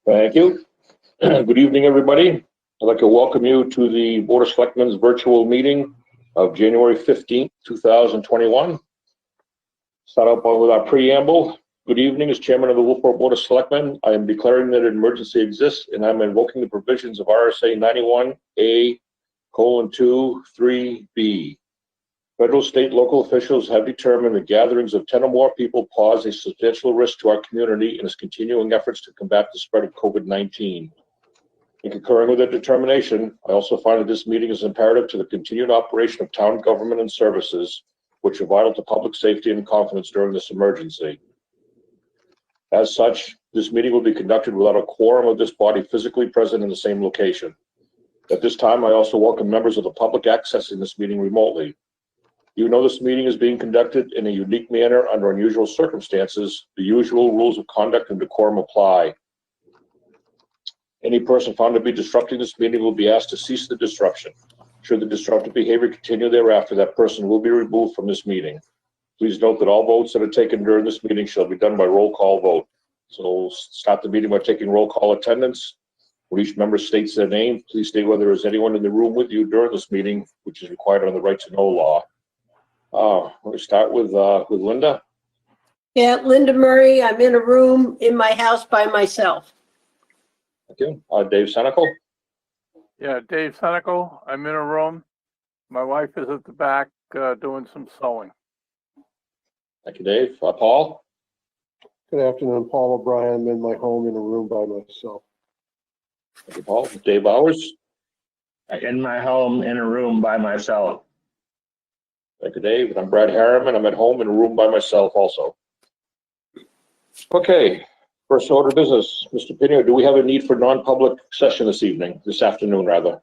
Thank you. Good evening, everybody. I'd like to welcome you to the Board of Selectmen's virtual meeting of January 15th, 2021. Start out with our preamble. Good evening. As Chairman of the Wolfeboro Board of Selectmen, I am declaring that an emergency exists and I'm invoking the provisions of RSA 91A:2-3B. Federal, state, local officials have determined that gatherings of 10 or more people pose a substantial risk to our community in its continuing efforts to combat the spread of COVID-19. In concurring with that determination, I also find that this meeting is imperative to the continued operation of town government and services, which are vital to public safety and confidence during this emergency. As such, this meeting will be conducted without a quorum of this body physically present in the same location. At this time, I also welcome members of the public accessing this meeting remotely. Even though this meeting is being conducted in a unique manner under unusual circumstances, the usual rules of conduct and decorum apply. Any person found to be disrupting this meeting will be asked to cease the disruption. Should the disruptive behavior continue thereafter, that person will be removed from this meeting. Please note that all votes that are taken during this meeting shall be done by roll call vote. So we'll start the meeting by taking roll call attendance. When each member states their name, please state whether there is anyone in the room with you during this meeting, which is required under the right to know law. We'll start with Linda. Yeah, Linda Murray. I'm in a room in my house by myself. Thank you. Dave Senecal. Yeah, Dave Senecal. I'm in a room. My wife is at the back doing some sewing. Thank you, Dave. Paul. Good afternoon, Paul O'Brien. I'm in my home in a room by myself. Thank you, Paul. Dave Bowers. In my home in a room by myself. Thank you, Dave. I'm Brad Harriman. I'm at home in a room by myself also. Okay, first order of business. Mr. Pino, do we have a need for non-public session this afternoon, rather?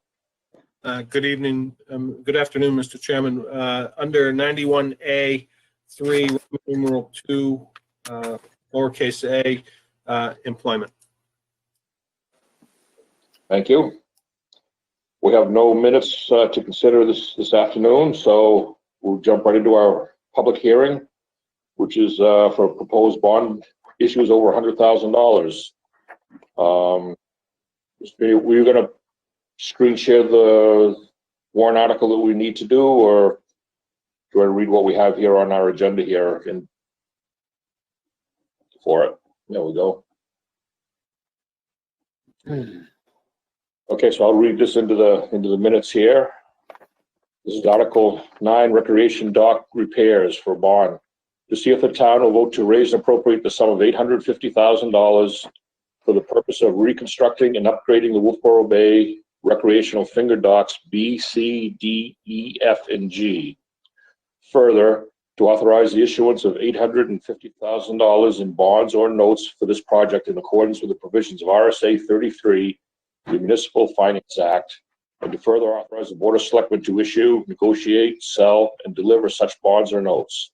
Good evening. Good afternoon, Mr. Chairman. Under 91A, 3, numeral 2, lowercase a, employment. Thank you. We have no minutes to consider this afternoon, so we'll jump right into our public hearing, which is for proposed bond issues over $100,000. Were you going to screen share the warrant article that we need to do, or do I read what we have here on our agenda here for it? There we go. Okay, so I'll read this into the minutes here. This is Article 9, Recreation Dock Repairs for bond. To see if the town will vote to raise and appropriate the sum of $850,000 for the purpose of reconstructing and upgrading the Wolfeboro Bay recreational finger docks B, C, D, E, F, and G. Further, to authorize the issuance of $850,000 in bonds or notes for this project in accordance with the provisions of RSA 33, the Municipal Finance Act, and to further authorize the Board of Selectmen to issue, negotiate, sell, and deliver such bonds or notes,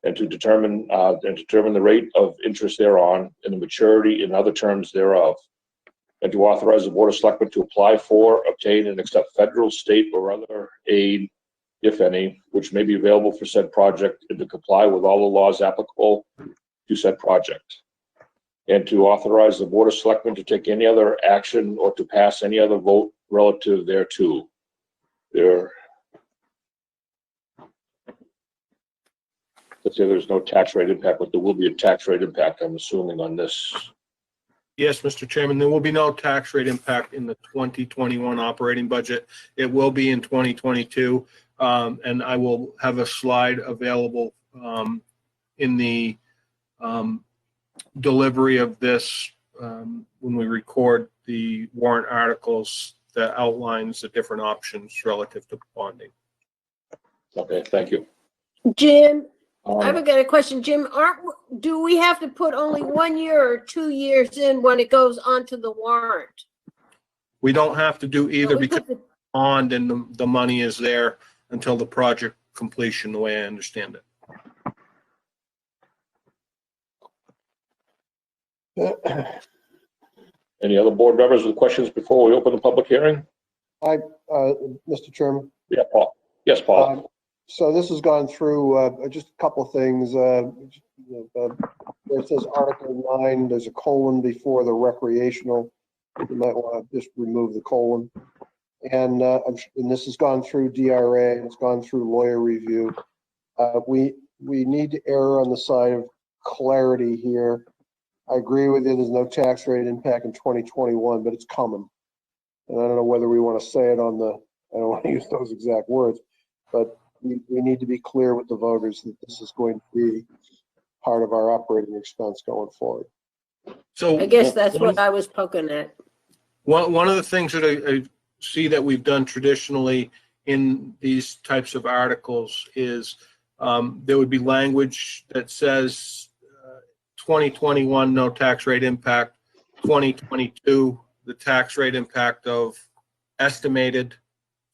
and to determine the rate of interest thereon and the maturity and other terms thereof, and to authorize the Board of Selectmen to apply for, obtain, and accept federal, state, or other aid, if any, which may be available for said project, and to comply with all the laws applicable to said project, and to authorize the Board of Selectmen to take any other action or to pass any other vote relative thereto. Let's say there's no tax rate impact, but there will be a tax rate impact, I'm assuming, on this. Yes, Mr. Chairman, there will be no tax rate impact in the 2021 operating budget. It will be in 2022, and I will have a slide available in the delivery of this when we record the warrant articles that outlines the different options relative to bonding. Okay, thank you. Jim, I've got a question. Jim, do we have to put only 1 year or 2 years in when it goes onto the warrant? We don't have to do either because the bond and the money is there until the project completion, the way I understand I, Any other board members with questions before we open the public hearing? Mr. Chairman. Yeah, Paul. Yes, Paul. So this has gone through just a couple of things. it says Article 9, there's a colon before the recreational. You might want to just remove the colon. And this has gone through DRA, and it's gone through lawyer review. We need to err on the side of clarity here. I agree with you, there's no tax rate impact in 2021, but it's coming. And I don't know whether we want to say it on the, I don't want to use those exact words, but we need to be clear with the voters that this is going to be part of our operating expense going forward. So I guess that's what I was poking at. one of the things that I see that we've done traditionally in these types of articles is there would be language that says 2021, no tax rate impact, 2022, the tax rate impact of estimated,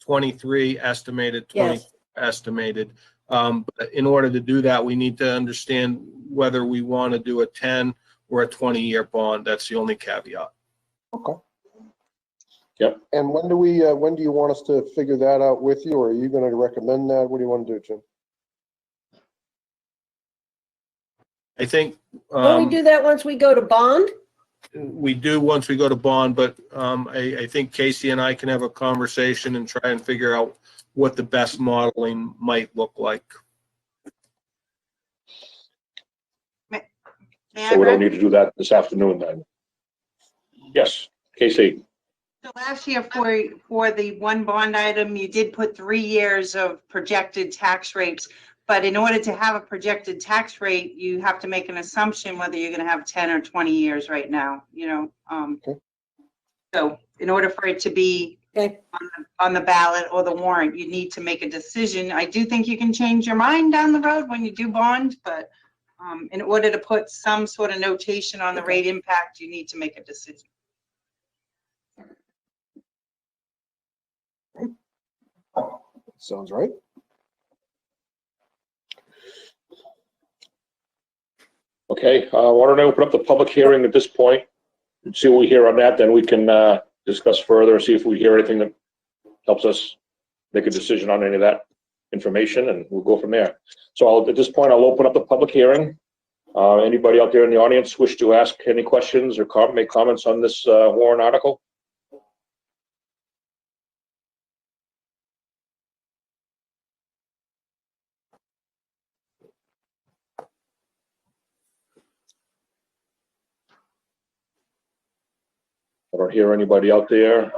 23 estimated, 20 Yes. estimated. But in order to do that, we need to understand whether we want to do a 10 or a 20-year bond. That's the only caveat. Okay. Yep. And when do you want us to figure that out with you, or are you going to recommend that? What do you want to do, Jim? I think Don't we do that once we go to bond? we do once we go to bond, but I think Casey and I can have a conversation and try and figure out what the best modeling might look like. May So I, we don't Brett? need to do that this afternoon then. Yes, Casey. So last year for the one bond item, you did put 3 years of projected tax rates. But in order to have a projected tax rate, you have to make an assumption whether you're going to have 10 or 20 years right now, you know. Okay. So in order for it to be Okay. on the ballot or the warrant, you need to make a decision. I do think you can change your mind down the road when you do bond, but in order to put some sort of notation on the rate impact, you need to make a decision. Sounds right. Okay, why don't I open up the public hearing at this point and see what we hear on that, then we can discuss further, see if we hear anything that helps us make a decision on any of that information, and we'll go from there. So at this point, I'll open up the public hearing. Anybody out there in the audience wish to ask any questions or make comments on this warrant article? I don't hear anybody out there.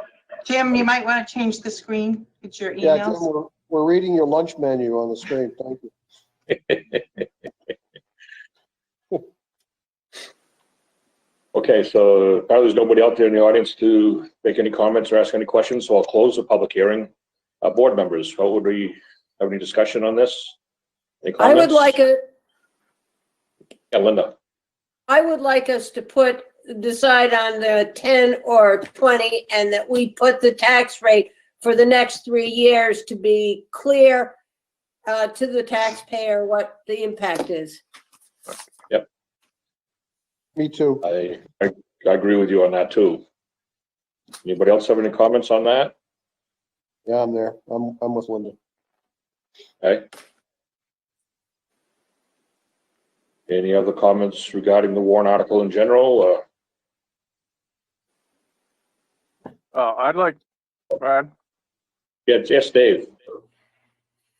Jim, you might want to change the screen. It's your Yeah, Jim, emails. we're reading your lunch menu on the screen. Thank you. Okay, so apparently there's nobody out there in the audience to make any comments or ask any questions, so I'll close the public hearing. Board members, how would we have any discussion on this? Any I would comments? Yeah, Linda. I would like us to decide on the 10 or 20, and that we put the tax rate for the next 3 years to be clear to the taxpayer what the impact is. Me too. I agree with you on that too. Anybody else have any comments on that? Yeah, I'm there. I'm with Linda. Okay. Any other comments regarding the warrant article in general? I'd like, Brad, Yes, Dave.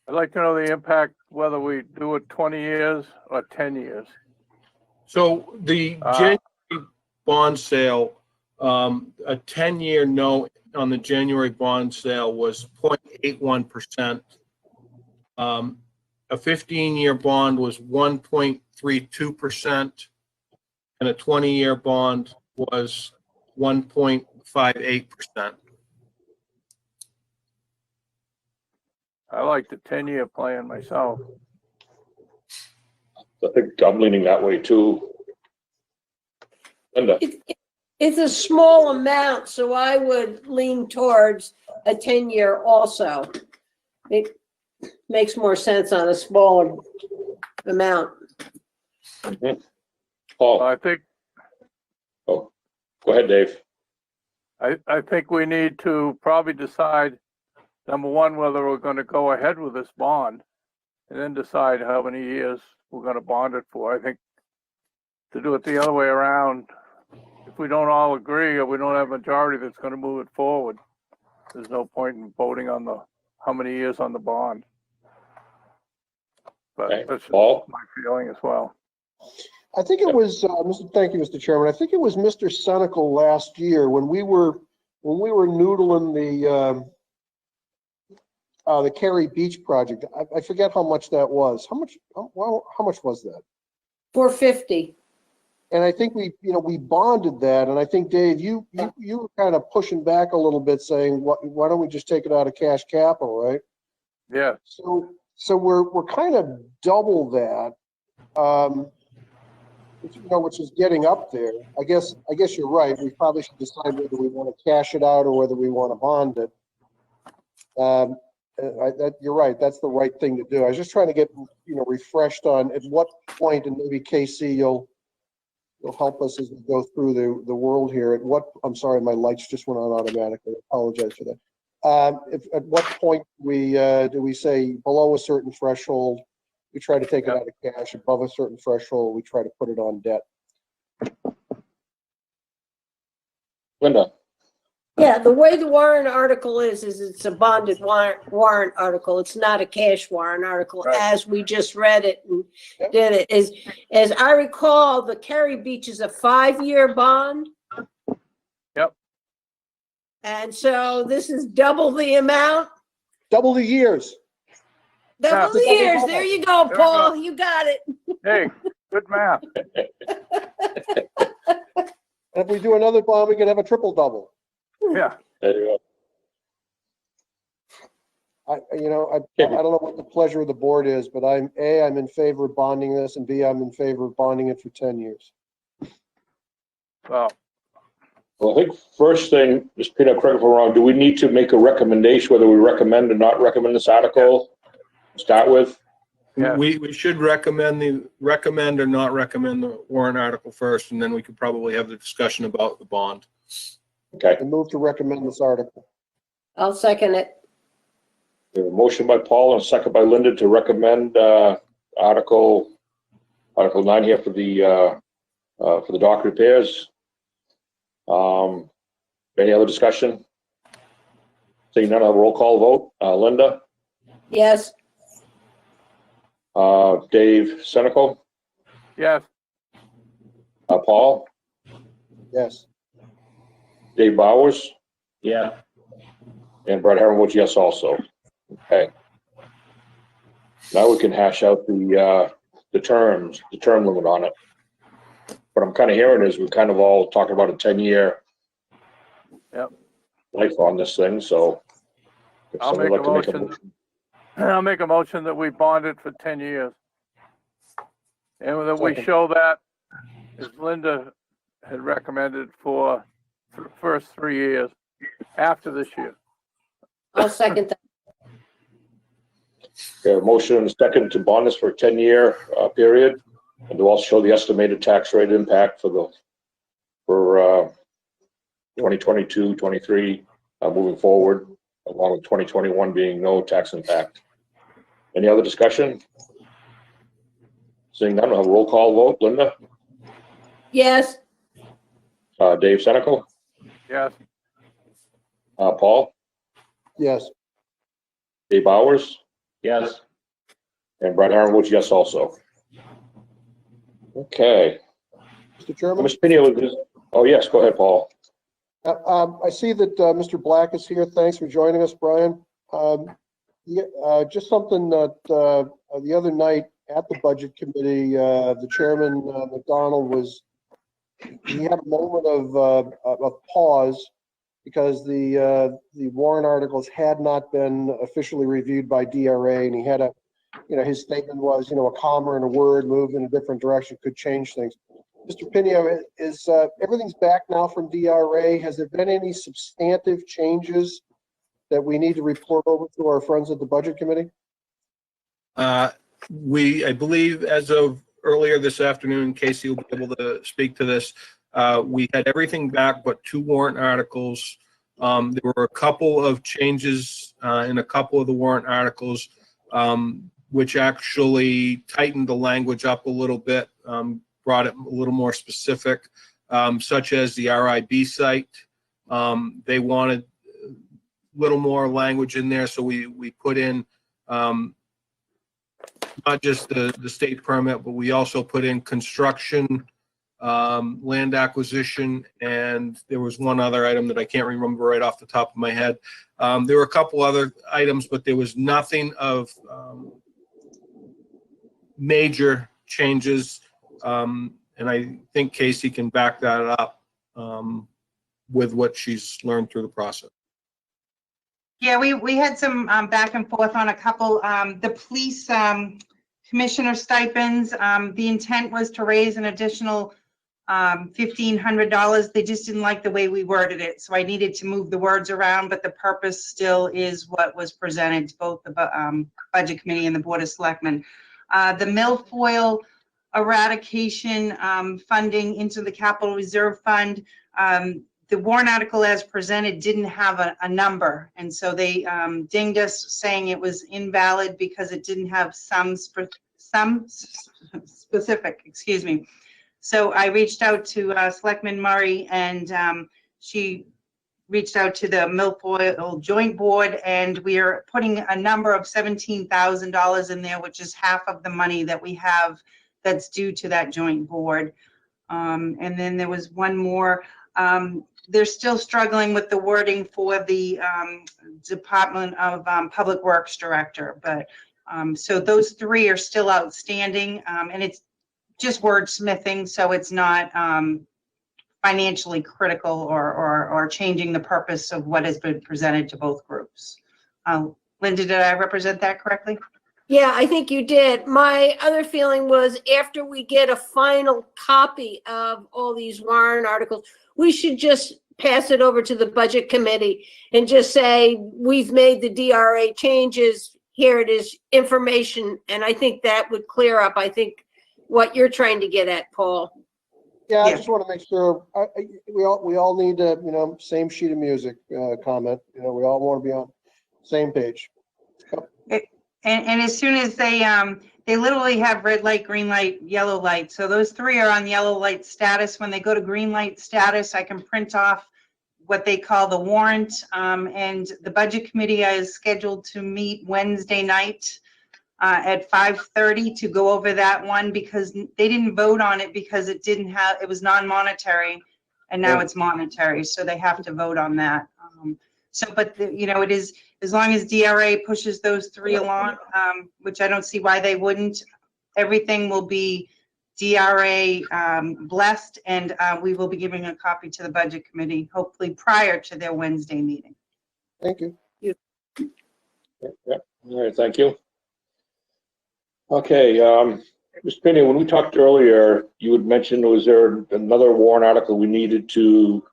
I'd like to know the impact, whether we do it 20 years or 10 years. So the January bond sale, a 10-year note on the January bond sale was 0.81%. A 15-year bond was 1.32%, and a 20-year bond was 1.58%. I like the 10-year plan myself. I think I'm leaning that way too. Linda. It's a small amount, so I would lean towards a 10-year also. It makes more sense on a smaller amount. Mm-hmm. Paul. I think, Oh, go ahead, Dave. I think we need to probably decide, number one, whether we're going to go ahead with this bond, and then decide how many years we're going to bond it for. I think to do it the other way around. If we don't all agree or we don't have a majority that's going to move it forward, there's no point in voting on how many years on the bond. But Okay. that's just Paul? my feeling as well. I think it was, thank you, Mr. Chairman. I think it was Mr. Senical last year when we were noodling the Cary Beach project. I forget how much that was. How much was that? 450. And I think we bonded that. And I think, Dave, you were kind of pushing back a little bit saying, why don't we just take it out of cash capital, right? Yeah. So we're kind of double that. Which is getting up there. I guess you're right. We probably should decide whether we want to cash it out or whether we want to bond it. You're right. That's the right thing to do. I was just trying to get refreshed on at what point, and maybe Casey, you'll help us as we go through the world here. I'm sorry, my lights just went on automatically. I apologize for that. At what point do we say below a certain threshold, we try to take it out of cash? Above a certain threshold, we try to put it on debt. Linda? Yeah, the way the warrant article is it's a bonded warrant article. It's not a cash warrant article, Right. as we just read it and did it. As I recall, the Cary Beach is a 5-year bond. Yep. And so this is double the amount. Double the years. Double the Double years. double. There you go, There we Paul. go. You got it. Hey, good math. And if we do another bond, we can have a triple double. Yeah. There you go. I don't know what the pleasure of the board is, but I'm in favor of bonding this, and B, I'm in favor of bonding it for 10 years. Well, Well, I think first thing, Ms. Pino, correct me if I'm wrong, do we need to make a recommendation whether we recommend or not recommend this article? to Start with? Yeah. We should recommend or not recommend the warrant article first, and then we could probably have the discussion about the bond. Okay. I move to recommend this article. I'll second it. We have a motion by Paul and a second by Linda to recommend Article 9 here for the dock repairs. Any other discussion? Seeing none, I'll have a roll call vote. Linda? Yes. Dave Senical? yes. Paul? Yes. Dave Bowers? Yeah. And Brett Herron votes yes also. Okay. Now we can hash out the term limit on it. What I'm kind of hearing is we're kind of all talking about a 10-year Yep. life on this thing, so. if I'll somebody make would a like to motion. I'll make a motion that we bond it for 10 years. And that we Second. show that, as Linda had recommended, for the first 3 years after this year. I'll second that. Okay, a motion and a second to bond this for a 10-year period, and to also show the estimated tax rate impact for 2022, 23, moving forward, along with 2021 being no tax impact. Any other discussion? Seeing none, we'll have a roll call vote. Linda? Yes. Dave Senical? Yes. Paul? Yes. Dave Bowers? Yes. And Brett Herron votes yes also. Okay. Mr. Chairman? Ms. Pino, oh yes, go ahead, Paul. I see that Mr. Black is here. Thanks for joining us, Brian. Just something that the other night at the Budget Committee, the Chairman, McDonald, he had a moment of pause because the warrant articles had not been officially reviewed by DRA, and he had his statement was, a comma and a word moved in a different direction could change things. Mr. Pino, is everything's back now from DRA? Has there been any substantive changes that we need to report over to our friends at the Budget Committee? I believe as of earlier this afternoon, Casey will be able to speak to this. We had everything back but 2 warrant articles. There were a couple of changes in a couple of the warrant articles, which actually tightened the language up a little bit. brought it a little more specific, such as the RIB site. They wanted a little more language in there, so we put in not just the state permit, but we also put in construction, land acquisition, and there was one other item that I can't remember right off the top of my head. There were a couple other items, but there was nothing of major changes. And I think Casey can back that up with what she's learned through the process. Yeah, we had some back and forth on a couple. The police commissioner stipends, the intent was to raise an additional $1,500. They just didn't like the way we worded it, so I needed to move the words around, but the purpose still is what was presented to both the Budget Committee and the Board of Selectmen. The milfoil eradication funding into the Capital Reserve Fund, the warrant article as presented didn't have a number, and so they dinged us saying it was invalid because it didn't have some specific, excuse me. So I reached out to Selectman Murray, and she reached out to the milfoil joint board, and we are putting a number of $17,000 in there, which is half of the money that we have that's due to that joint board. And then there was one more. They're still struggling with the wording for the Department of Public Works Director, but so those three are still outstanding, and it's just wordsmithing, so it's not financially critical or changing the purpose of what has been presented to both groups. Linda, did I represent that correctly? Yeah, I think you did. My other feeling was after we get a final copy of all these warrant articles, we should just pass it over to the Budget Committee and just say, we've made the DRA changes. Here it is, information. And I think that would clear up, I think, what you're trying to get at, Paul. Yeah, I Yeah. just want to make sure, we all need to, same sheet of music comment. We all want to be on same page. And as soon as they literally have red light, green light, yellow light. So those three are on yellow light status. When they go to green light status, I can print off what they call the warrant. And the Budget Committee is scheduled to meet Wednesday night at 5:30 to go over that one, because they didn't vote on it because it was non-monetary, and now it's monetary. So they have to vote on that. But it is, as long as DRA pushes those three along, which I don't see why they wouldn't, everything will be DRA blessed, and we will be giving a copy to the Budget Committee, hopefully prior to their Wednesday meeting. Thank you. Yeah. All right, thank you. Okay, Mr. Pena, when we talked earlier, you had mentioned, was there another warrant article we needed to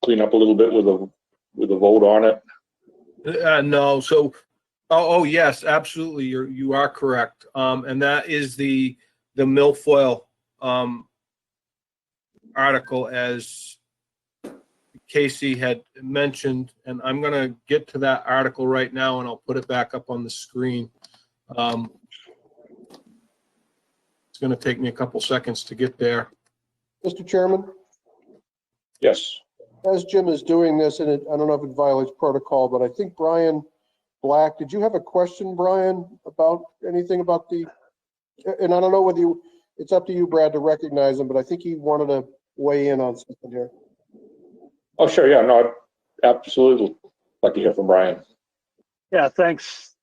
clean up a little bit with a vote on it? No. So, yes, absolutely. You are correct. And that is the milfoil article, as Casey had mentioned. And I'm going to get to that article right now, and I'll put it back up on the screen. It's going to take me a couple seconds to get there. Mr. Chairman, Yes. as Jim is doing this, and I don't know if it violates protocol, but I think Brian Black, did you have a question, Brian, about anything about and I don't know whether it's up to you, Brad, to recognize him, but I think he wanted to weigh in on something here. Oh, sure. Yeah, no, absolutely. Like to hear from Brian. Yeah, thanks.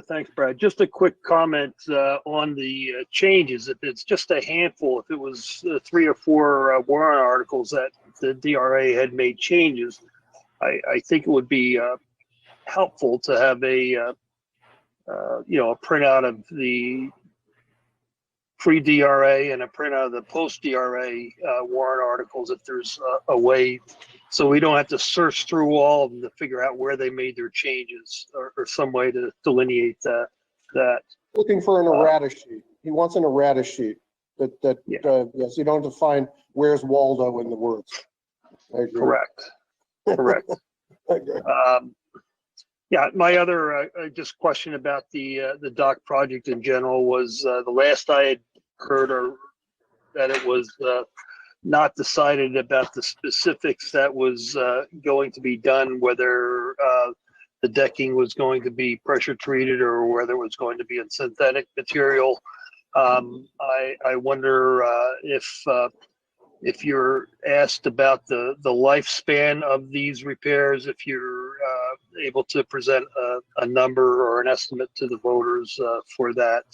Thanks, Brad. Just a quick comment on the changes. If it's just a handful, if it was 3 or 4 warrant articles that the DRA had made changes, I think it would be helpful to have a printout of the pre-DRA and a printout of the post-DRA warrant articles, if there's a way, so we don't have to search through all of them to figure out where they made their changes, or some way to delineate that. Looking for an errata sheet. He wants an errata sheet yes, you don't have to find where's Waldo in the words. I agree. Correct. Correct. I agree. Yeah, my other just question about the dock project in general was the last I had heard or that it was not decided about the specifics that was going to be done, whether the decking was going to be pressure treated or whether it was going to be in synthetic material. I wonder if you're asked about the lifespan of these repairs, if you're able to present a number or an estimate to the voters for that.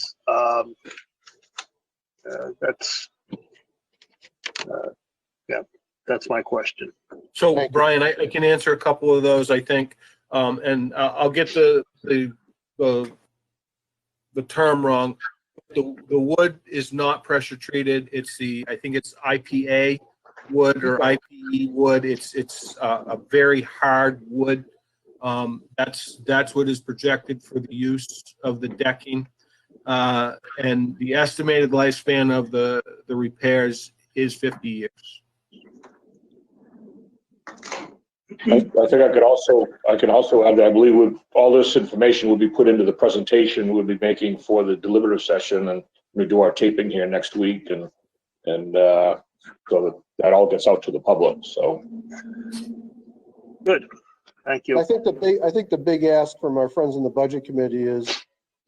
That's my question. So Thank you. Brian, I can answer a couple of those, I think, and I'll get the term wrong. The wood is not pressure treated. It's I think it's IPA wood or IPE wood. It's a very hard wood. That's what is projected for the use of the decking. And the estimated lifespan of the repairs is 50 years. I think I can also add that I believe all this information will be put into the presentation we'll be making for the deliberative session, and we do our taping here next week, and so that all gets out to the public. So Good, thank you. I think the big ask from our friends in the budget committee is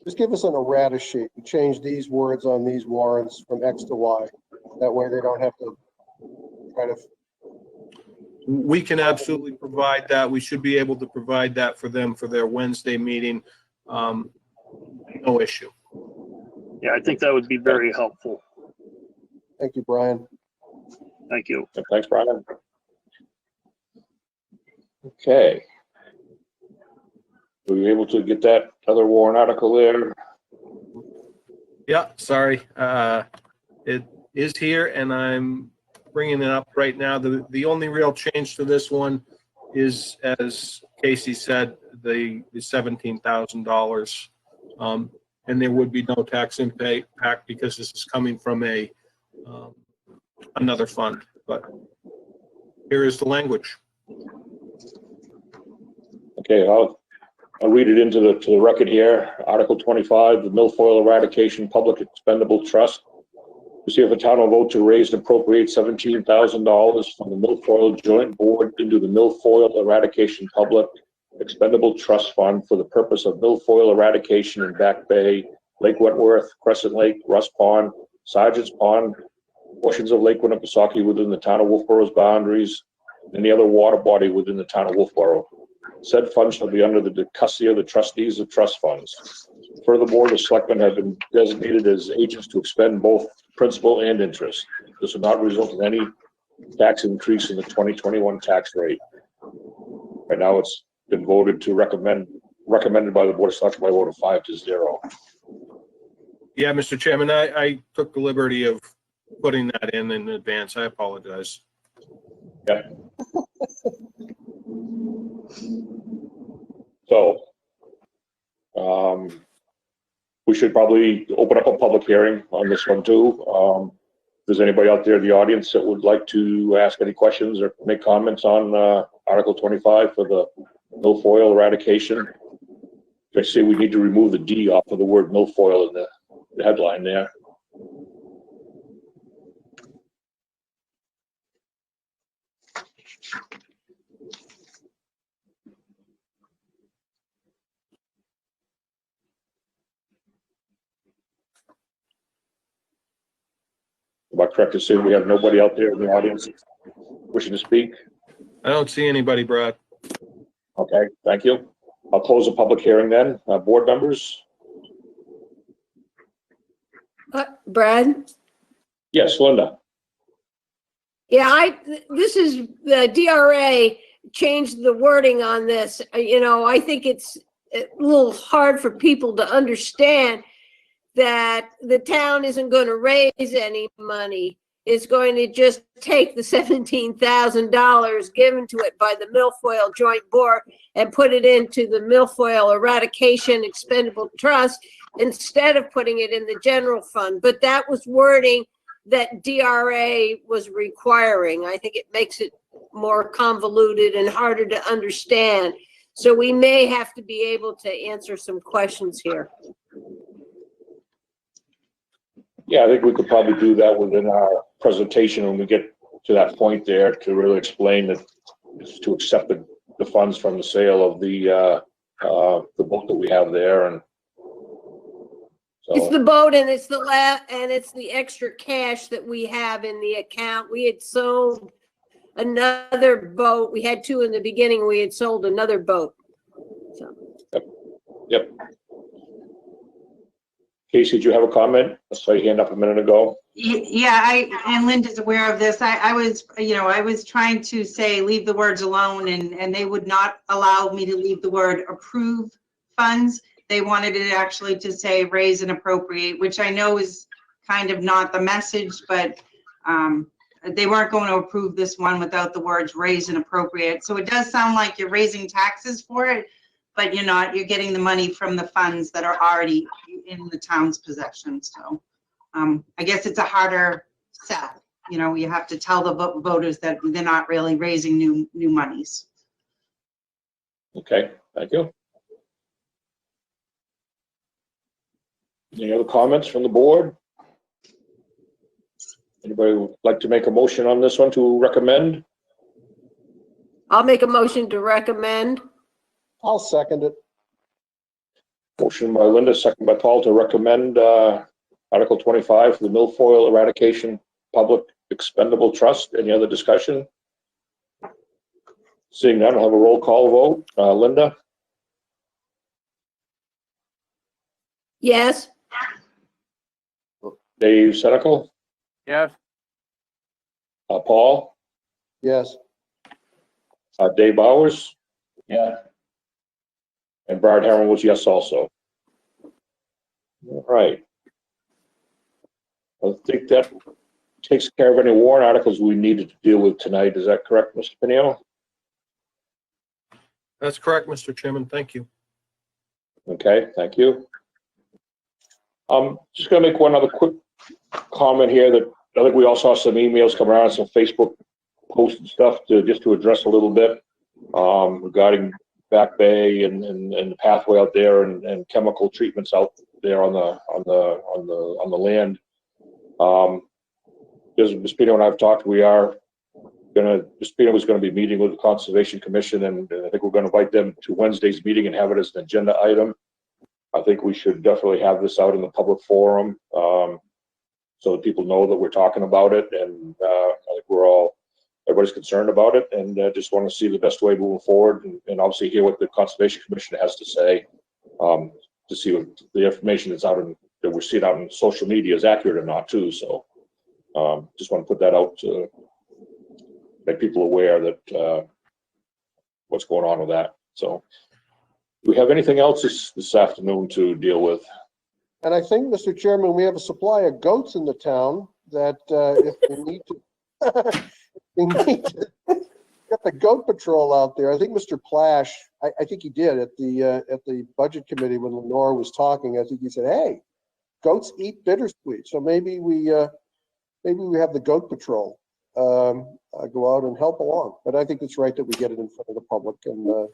just give us an errata sheet and change these words on these warrants from X to Y. That way they don't have to try to. We can absolutely provide that. We should be able to provide that for them for their Wednesday meeting. No issue. Yeah, I think that would be very helpful. Thank you, Brian. Thank you. thanks, Brian. Okay. Were you able to get that other warrant article there? Yeah, sorry. It is here, and I'm bringing it up right now. The only real change to this one is, as Casey said, the $17,000, and there would be no tax impact because this is coming from another fund. But here is the language. Okay, I'll read it into the record here. Article 25, the Milfoil Eradication Public Expendable Trust. To see if a town will vote to raise and appropriate $17,000 from the Milfoil Joint Board into the Milfoil Eradication Public Expendable Trust Fund for the purpose of milfoil eradication in Back Bay, Lake Wentworth, Crescent Lake, Russ Pond, Sergeant's Pond, portions of Lake Winnipesaukee within the town of Wolfeboro's boundaries, and any other water body within the town of Wolfeboro. Said funds shall be under the custody of the trustees of trust funds. Furthermore, the selectmen have been designated as agents to expend both principal and interest. This will not result in any tax increase in the 2021 tax rate. Right now, it's been voted to recommended by the Board of Selectmen by a vote of 5-0. Yeah, Mr. Chairman, I took the liberty of putting that in advance. I apologize. Yeah. So, we should probably open up a public hearing on this one too. If there's anybody out there in the audience that would like to ask any questions or make comments on Article 25 for the milfoil eradication. I say we need to remove the D off of the word milfoil in the headline there. Am I correct to say we have nobody out there in the audience wishing to speak? I don't see anybody, Brad. Okay, thank you. I'll close the public hearing then. Board members? Brad? Yes, Linda. Yeah, this is the DRA changed the wording on this. You know, I think it's a little hard for people to understand that the town isn't going to raise any money. It's going to just take the $17,000 given to it by the Milfoil Joint Board and put it into the Milfoil Eradication Expendable Trust instead of putting it in the general fund. But that was wording that DRA was requiring. I think it makes it more convoluted and harder to understand. So we may have to be able to answer some questions here. Yeah, I think we could probably do that within our presentation when we get to that point there to really explain that, to accept the funds from the sale of the boat that we have there, and It's so, the boat and it's and it's the extra cash that we have in the account. We had sold another boat. We had two in the beginning. We had sold another boat. So. yep. Casey, did you have a comment? I saw your hand up a minute ago. Yeah, and Linda's aware of this. I was, I was trying to say, leave the words alone, and they would not allow me to leave the word approve funds. They wanted it actually to say raise and appropriate, which I know is kind of not the message, but they weren't going to approve this one without the words raise and appropriate. So it does sound like you're raising taxes for it, but you're not. You're getting the money from the funds that are already in the town's possession. So I guess it's a harder sell. You have to tell the voters that they're not really raising new monies. Okay, thank you. Any other comments from the board? Anybody would like to make a motion on this one to recommend? I'll make a motion to recommend. I'll second it. Motion by Linda, second by Paul to recommend Article 25 for the milfoil eradication public expendable trust. Any other discussion? Seeing none, I'll have a roll call vote. Linda? Yes. Dave Senical? Yes, Paul? Yes. Dave Bowers? Yeah. And Brad Herron was yes also. All right. I think that takes care of any warrant articles we needed to deal with tonight. Is that correct, Mr. Pinio? That's correct, Mr. Chairman. Thank you. Okay, thank you. Just gonna make one other quick comment here that I think we all saw some emails come around, some Facebook posts and stuff just to address a little bit regarding Back Bay and the pathway out there and chemical treatments out there on the land. As Ms. Pino and I have talked, Ms. Pino was going to be meeting with the Conservation Commission, and I think we're going to invite them to Wednesday's meeting and have it as an agenda item. I think we should definitely have this out in the public forum so that people know that we're talking about it, and I think everybody's concerned about it, and just want to see the best way moving forward, and obviously hear what the Conservation Commission has to say to see what the information that's out that we're seeing out in social media is accurate or not too. So just want to put that out to make people aware that what's going on with that. So do we have anything else this afternoon to deal with? And I think, Mr. Chairman, we have a supply of goats in the town that if we need to, we need to get the goat patrol out there. I think Mr. Plash, I think he did at the budget committee when Lenore was talking. I think he said, "Hey, goats eat bittersweet." So maybe we have the goat patrol go out and help along. But I think it's right that we get it in front of the public. And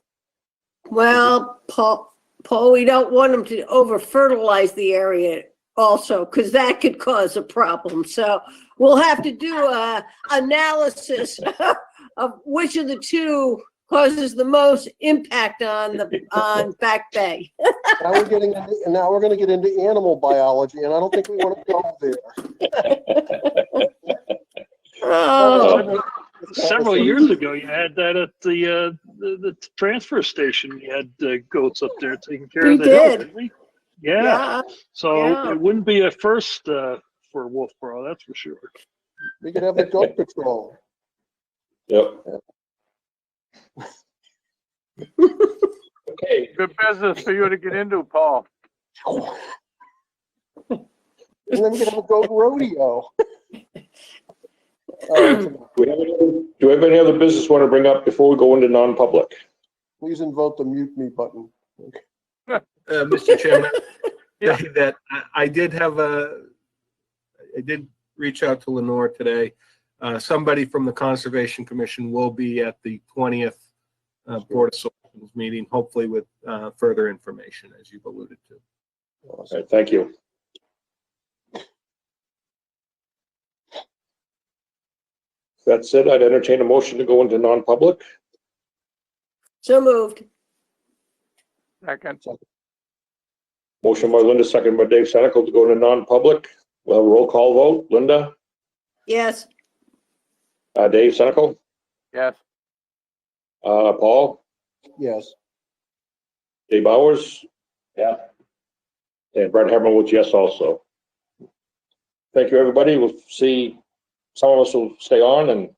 Well, Paul, we don't want them to over fertilize the area also, because that could cause a problem. So we'll have to do a analysis of which of the two causes the most impact on Back Bay. now we're going to get into animal biology, and I don't think we want to go there. Oh, Several years ago, you had that at the transfer station. You had goats up there taking care We of the hill, did. didn't we? Yeah. yeah. So Yeah. it wouldn't be a first for Wolfeboro, that's for sure. We could have the goat patrol. Yep. Okay. good business for you to get into, Paul. And then we could have a goat rodeo. Do we have any other business want to bring up before we go into non-public? Please invoke the mute me button. Mr. Chairman, Yeah. that I did reach out to Lenore today. Somebody from the Conservation Commission will be at the 20th Board of Selectmen meeting, hopefully with further information, as you've alluded to. Okay, thank you. That's it. I'd entertain a motion to go into non-public. So moved. Second, Motion by Linda, second by Dave Senical to go into non-public. We'll have a roll call vote. Linda, Yes. Dave Senical, yes. Paul, Yes. Dave Bowers, Yeah. and Brett Herman with yes also. Thank you, everybody. We'll see, some of us will stay on and